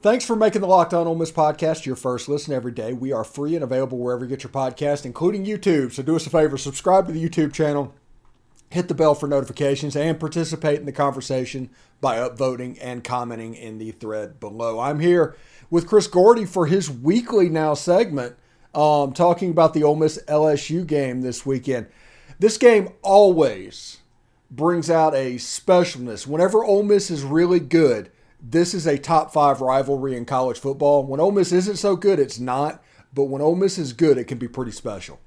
Thanks for making the Locked On Ole Miss podcast your first listen every day. We are free and available wherever you get your podcast, including YouTube. So do us a favor, subscribe to the YouTube channel, hit the bell for notifications, and participate in the conversation by upvoting and commenting in the thread below. I'm here with Chris Gordy for his weekly now segment, talking about the Ole Miss LSU game this weekend. This game always brings out a specialness. Whenever Ole Miss is really good, this is a top 5 rivalry in college football. When Ole Miss isn't so good, it's not. But when Ole Miss is good, it can be pretty special.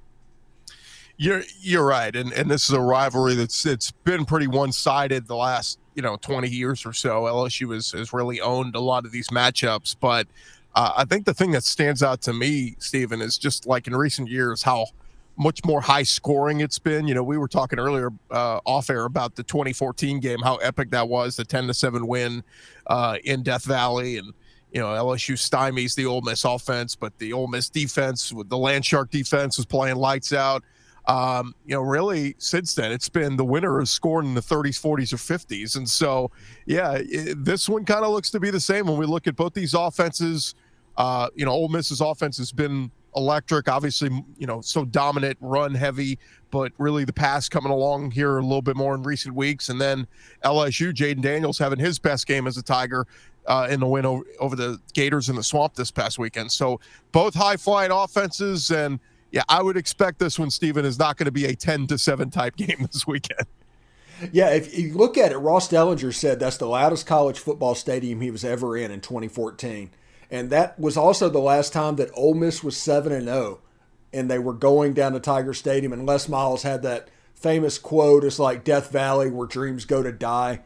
You're right, and this is a rivalry it's been pretty one-sided the last 20 years or so. LSU has really owned a lot of these matchups, but I think the thing that stands out to me, Stephen, is just like in recent years how much more high scoring it's been. We were talking earlier off air about the 2014 game, how epic that was, the 10-7 win in Death Valley, and LSU stymies the Ole Miss offense, but the Ole Miss defense with the Landshark defense was playing lights out. Really since then, it's been the winner has scored in the 30s, 40s, or 50s. And so, this one kind of looks to be the same when we look at both these offenses. Ole Miss's offense has been electric, obviously, so dominant, run heavy, but really the pass coming along here a little bit more in recent weeks. And then LSU, Jaden Daniels having his best game as a Tiger in the win over the Gators in the Swamp this past weekend. So both high-flying offenses, and I would expect this one, Stephen, is not going to be a 10-7 type game this weekend. Yeah, if you look at it, Ross Dellinger said that's the loudest college football stadium he was ever in 2014. And that was also the last time that Ole Miss was 7-0, and they were going down to Tiger Stadium. And Les Miles had that famous quote, "It's like Death Valley where dreams go to die."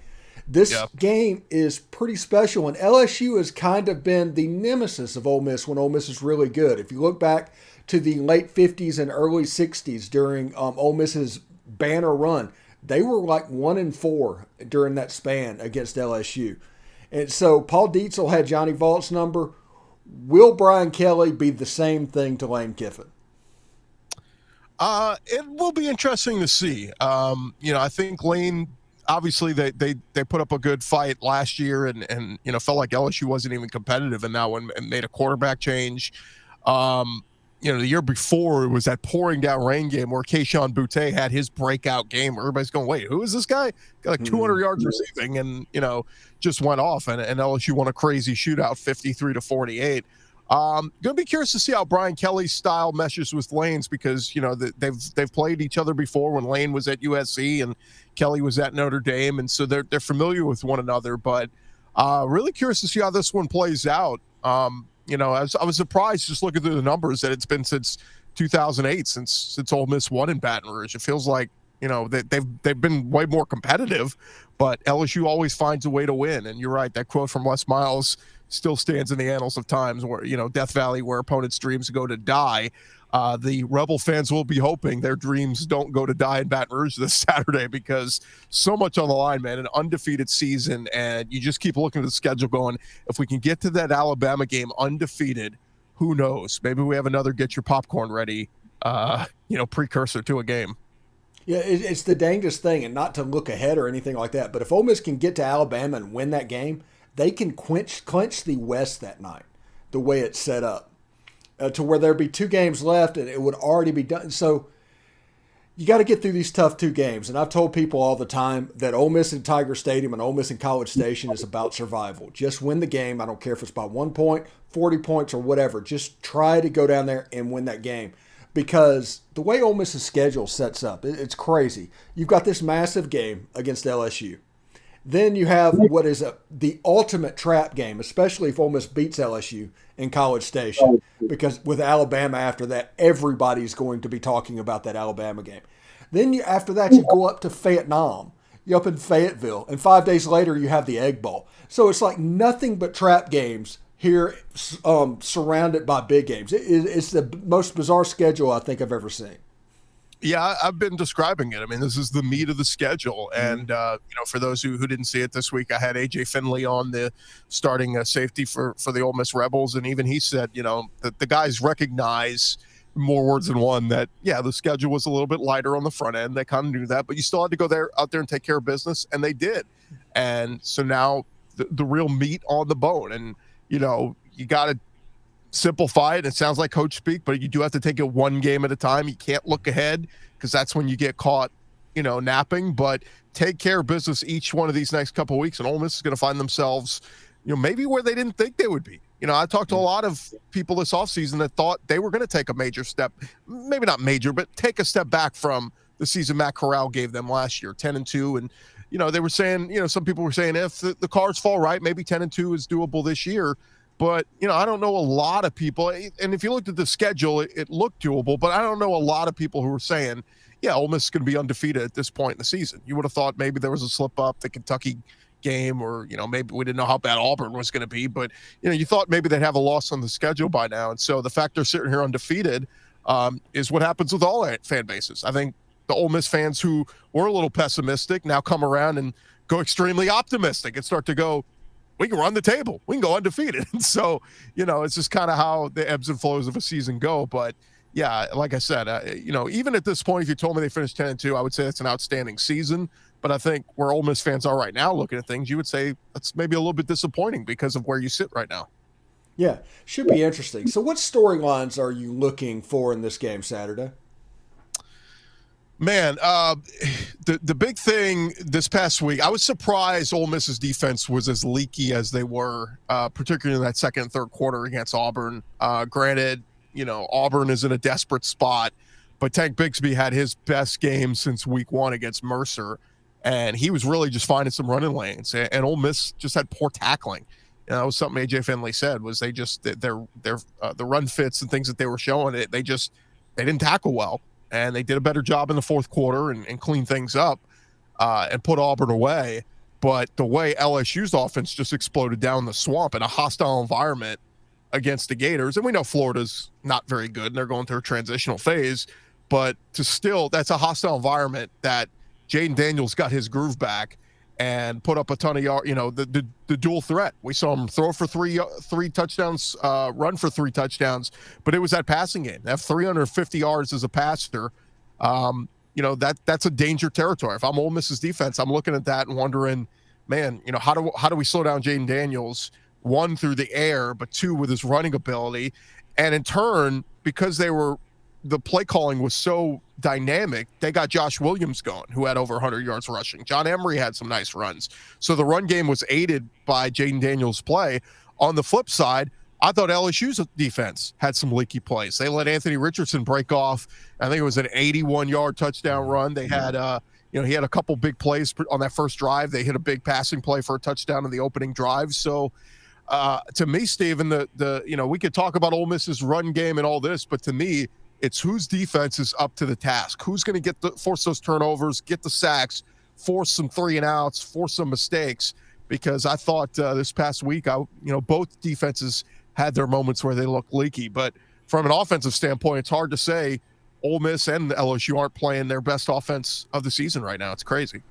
This game is pretty special, and LSU has kind of been the nemesis of Ole Miss when Ole Miss is really good. If you look back to the late 50s and early 60s during Ole Miss's banner run, they were like 1-4 during that span against LSU. And so Paul Dietzel had Johnny Vault's number. Will Brian Kelly be the same thing to Lane Kiffin? It will be interesting to see. I think Lane, obviously they put up a good fight last year and felt like LSU wasn't even competitive in that one and made a quarterback change. The year before it was that pouring down rain game where Keyshawn Butte had his breakout game. Everybody's going, wait, who is this guy? Got like 200 yards receiving and, just went off and LSU won a crazy shootout 53-48. Going to be curious to see how Brian Kelly's style meshes with Lane's because, they've played each other before when Lane was at USC and Kelly was at Notre Dame. And so they're familiar with one another, but really curious to see how this one plays out. I was surprised just looking through the numbers that it's been since 2008 since Ole Miss won in Baton Rouge. It feels like they've been way more competitive, but LSU always finds a way to win. And you're right, that quote from Les Miles still stands in the annals of times where Death Valley, where opponents' dreams go to die. The Rebel fans will be hoping their dreams don't go to die in Baton Rouge this Saturday because so much on the line, man. An undefeated season, and you just keep looking at the schedule going, if we can get to that Alabama game undefeated, who knows? Maybe we have another get your popcorn ready, precursor to a game. Yeah, it's the dangest thing, and not to look ahead or anything like that, but if Ole Miss can get to Alabama and win that game, they can clinch the West that night, the way it's set up. To where there'd be 2 games left and it would already be done. So you got to get through these tough 2 games. And I've told people all the time that Ole Miss in Tiger Stadium and Ole Miss in College Station is about survival. Just win the game. I don't care if it's by 1 point, 40 points, or whatever. Just try to go down there and win that game. Because the way Ole Miss's schedule sets up, it's crazy. You've got this massive game against LSU. Then you have what is the ultimate trap game, especially if Ole Miss beats LSU in College Station, because with Alabama after that, everybody's going to be talking about that Alabama game. Then after that, you go up to Vietnam. You're up in Fayetteville, and 5 days later, you have the Egg Bowl. So it's like nothing but trap games here, surrounded by big games. It's the most bizarre schedule I think I've ever seen. Yeah, I've been describing it. I mean, this is the meat of the schedule. And, for those who didn't see it this week, I had A.J. Finley on the starting safety for the Ole Miss Rebels. And even he said, that the guys recognize more words than one that, the schedule was a little bit lighter on the front end. They kind of knew that, but you still had to go out there and take care of business. And they did. And so now the real meat on the bone. And, you got to simplify it. It sounds like coach speak, but you do have to take it one game at a time. You can't look ahead because that's when you get caught, napping. But take care of business each one of these next couple of weeks, and Ole Miss is going to find themselves, maybe where they didn't think they would be. I talked to a lot of people this offseason that thought they were going to take a major step, maybe not major, but take a step back from the season Matt Corral gave them last year, 10-2. And, they were saying, some people were saying if the cards fall right, maybe 10-2 is doable this year. But, I don't know a lot of people. And if you looked at the schedule, it looked doable. But I don't know a lot of people who were saying, yeah, Ole Miss is going to be undefeated at this point in the season. You would have thought maybe there was a slip up, the Kentucky game, or, maybe we didn't know how bad Auburn was going to be. But, you thought maybe they'd have a loss on the schedule by now. And so the fact they're sitting here undefeated is what happens with all fan bases. I think the Ole Miss fans who were a little pessimistic now come around and go extremely optimistic and start to go, we can run the table. We can go undefeated. And so, it's just kind of how the ebbs and flows of a season go. But, yeah, like I said, even at this point, if you told me they finished 10-2, I would say that's an outstanding season. But I think where Ole Miss fans are right now looking at things, you would say that's maybe a little bit disappointing because of where you sit right now. Yeah, should be interesting. So what storylines are you looking for in this game Saturday? Man, the big thing this past week, I was surprised Ole Miss's defense was as leaky as they were, particularly in that second and third quarter against Auburn. Granted, Auburn is in a desperate spot, but Tank Bigsby had his best game since week one against Mercer, and he was really just finding some running lanes. And Ole Miss just had poor tackling. That was something AJ Finley said, was they just the run fits and things that they were showing, they didn't tackle well. And they did a better job in the fourth quarter and cleaned things up and put Auburn away. But the way LSU's offense just exploded down the swamp in a hostile environment against the Gators, and we know Florida's not very good and they're going through a transitional phase, but that's a hostile environment that Jaden Daniels got his groove back and put up a ton of yards, the dual threat. We saw him throw for three touchdowns, run for 3 touchdowns, but it was that passing game. That 350 yards as a passer, that's a danger territory. If I'm Ole Miss's defense, I'm looking at that and wondering, man, how do we slow down Jaden Daniels, 1, through the air, but 2, with his running ability. And in turn, because the play calling was so dynamic, they got Josh Williams going, who had over 100 yards rushing. John Emery had some nice runs. So the run game was aided by Jaden Daniels' play. On the flip side, I thought LSU's defense had some leaky plays. They let Anthony Richardson break off. I think it was an 81-yard touchdown run. They had, he had a couple big plays on that first drive. They hit a big passing play for a touchdown in the opening drive. So to me, Steven, we could talk about Ole Miss's run game and all this, but to me, it's whose defense is up to the task. Who's going to force those turnovers, get the sacks, force some 3-and-outs, force some mistakes. Because I thought this past week, both defenses had their moments where they looked leaky. But from an offensive standpoint, it's hard to say Ole Miss and LSU aren't playing their best offense of the season right now. It's crazy.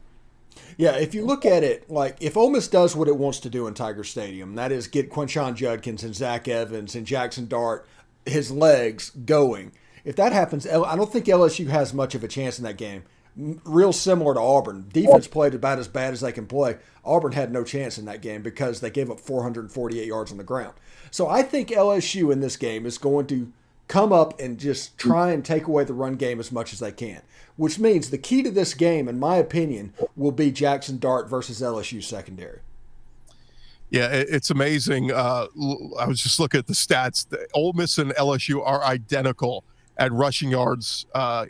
Yeah, if you look at it, like if Ole Miss does what it wants to do in Tiger Stadium, that is get Quinshon Judkins and Zach Evans and Jackson Dart, his legs going. If that happens, I don't think LSU has much of a chance in that game. Real similar to Auburn. Defense played about as bad as they can play. Auburn had no chance in that game because they gave up 448 yards on the ground. So I think LSU in this game is going to come up and just try and take away the run game as much as they can, which means the key to this game, in my opinion, will be Jackson Dart versus LSU secondary. Yeah, it's amazing. I was just looking at the stats. Ole Miss and LSU are identical at rushing yards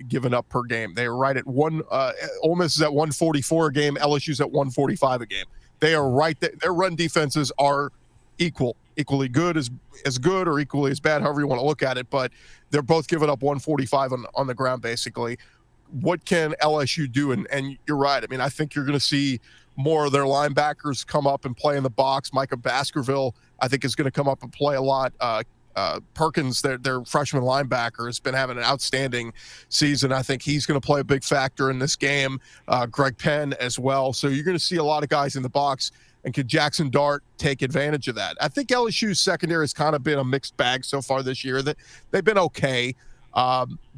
given up per game. They are right at Ole Miss is at 144 a game. LSU's at 145 a game. They are right there. Their run defenses are equally good as good or equally as bad, however you want to look at it. But they're both giving up 145 on the ground, basically. What can LSU do? And you're right. I mean, I think you're going to see more of their linebackers come up and play in the box. Micah Baskerville, I think, is going to come up and play a lot. Perkins, their freshman linebacker, has been having an outstanding season. I think he's going to play a big factor in this game. Greg Penn as well. So you're going to see a lot of guys in the box. And could Jackson Dart take advantage of that? I think LSU's secondary has kind of been a mixed bag so far this year. That they've been okay.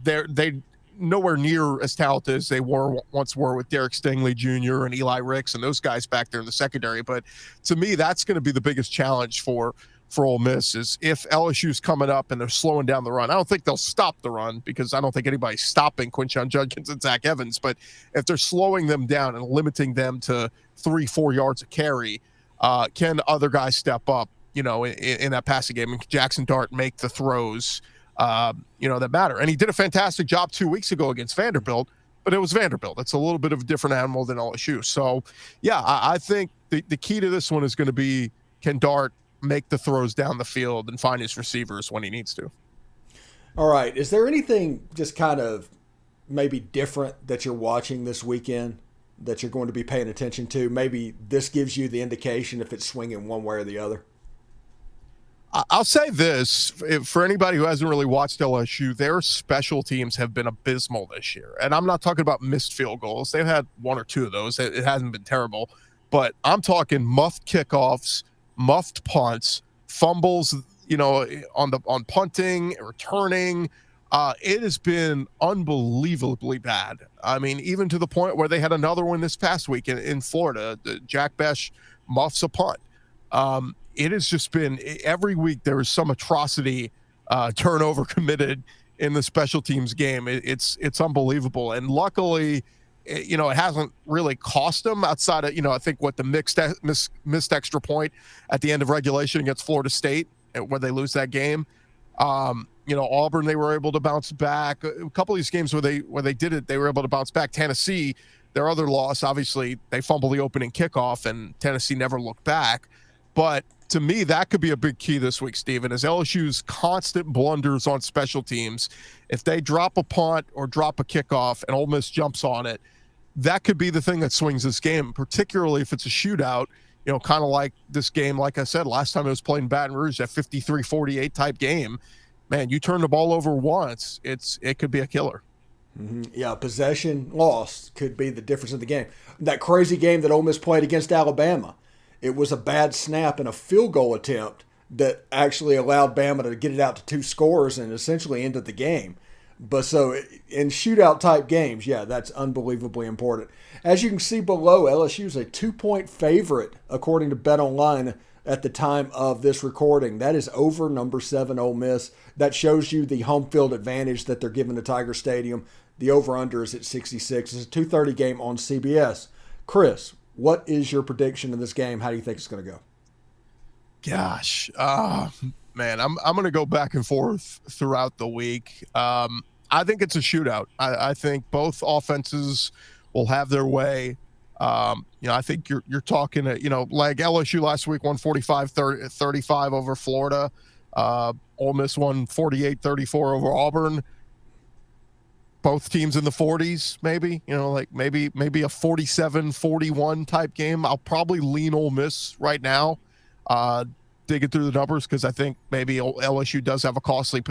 They nowhere near as talented as they once were with Derek Stingley Jr. and Eli Ricks and those guys back there in the secondary. But to me, that's going to be the biggest challenge for for Ole Miss is if LSU's coming up and they're slowing down the run. I don't think they'll stop the run because I don't think anybody's stopping Quinshon Judkins and Zach Evans. But if they're slowing them down and limiting them to 3-4 yards a carry, can other guys step up, in that passing game? And Jackson Dart make the throws, that matter. And he did a fantastic job 2 weeks ago against Vanderbilt, but it was Vanderbilt. It's a little bit of a different animal than LSU. So, yeah, I think the key to this one is going to be, can Dart make the throws down the field and find his receivers when he needs to? All right. Is there anything just kind of maybe different that you're watching this weekend that you're going to be paying attention to? Maybe this gives you the indication if it's swinging one way or the other. I'll say this, for anybody who hasn't really watched LSU, their special teams have been abysmal this year. And I'm not talking about missed field goals. They've had one or two of those. It hasn't been terrible. But I'm talking muffed kickoffs, muffed punts, fumbles, on punting, returning. It has been unbelievably bad. I mean, even to the point where they had another one this past week in Florida. Jack Besh muffs a punt. It has just been every week there is some atrocity, turnover committed in the special teams game. It's unbelievable. And luckily, it hasn't really cost them outside of, I think what the missed extra point at the end of regulation against Florida State where they lose that game. Auburn, they were able to bounce back. A couple of these games where they did it, they were able to bounce back. Tennessee, their other loss, obviously they fumbled the opening kickoff and Tennessee never looked back. But to me, that could be a big key this week, Stephen, is LSU's constant blunders on special teams. If they drop a punt or drop a kickoff and Ole Miss jumps on it, that could be the thing that swings this game, particularly if it's a shootout, kind of like this game, like I said, last time it was played in Baton Rouge, that 53-48 type game. Man, you turn the ball over once, it could be a killer. Mm-hmm. Yeah, possession loss could be the difference in the game. That crazy game that Ole Miss played against Alabama, it was a bad snap and a field goal attempt that actually allowed Bama to get it out to 2 scores and essentially ended the game. But so in shootout type games, yeah, that's unbelievably important. As you can see below, LSU is a 2-point favorite according to BetOnline at the time of this recording. That is over number 7 Ole Miss. That shows you the home field advantage that they're giving to Tiger Stadium. The over-under is at 66. It's a 2:30 game on CBS. Chris, what is your prediction in this game? How do you think it's going to go? Gosh, man, I'm going to go back and forth throughout the week. I think it's a shootout. I think both offenses will have their way. I think you're talking, like LSU last week won 45-35 over Florida. Ole Miss won 48-34 over Auburn. Both teams in the 40s, maybe, maybe a 47-41 type game. I'll probably lean Ole Miss right now, digging through the numbers, because I think maybe LSU does have a costly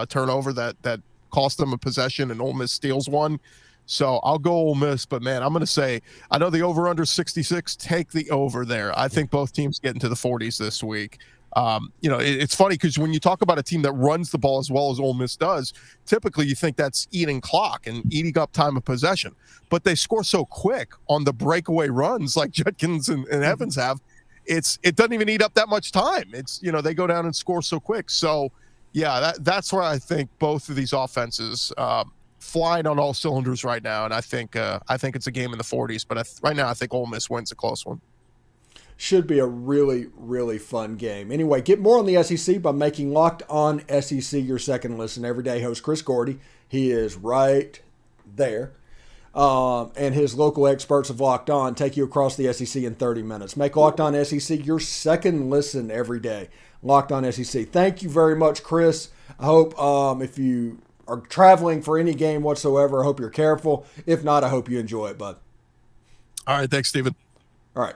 turnover that cost them a possession and Ole Miss steals one. So I'll go Ole Miss, but man, I'm going to say, I know the over-under 66, take the over there. I think both teams get into the 40s this week. It's funny because when you talk about a team that runs the ball as well as Ole Miss does, typically you think that's eating clock and eating up time of possession. But they score so quick on the breakaway runs like Judkins and Evans have. It doesn't even eat up that much time. They go down and score so quick. So, yeah, that's where I think both of these offenses flying on all cylinders right now. And I think it's a game in the 40s. But right now I think Ole Miss wins a close one. Should be a really, really fun game. Anyway, get more on the SEC by making Locked On SEC your second listen. Everyday host Chris Gordy, he is right there. And his local experts of Locked On take you across the SEC in 30 minutes. Make Locked On SEC your second listen every day. Locked On SEC. Thank you very much, Chris. I hope if you are traveling for any game whatsoever, I hope you're careful. If not, I hope you enjoy it, bud. All right. Thanks, Stephen. All right.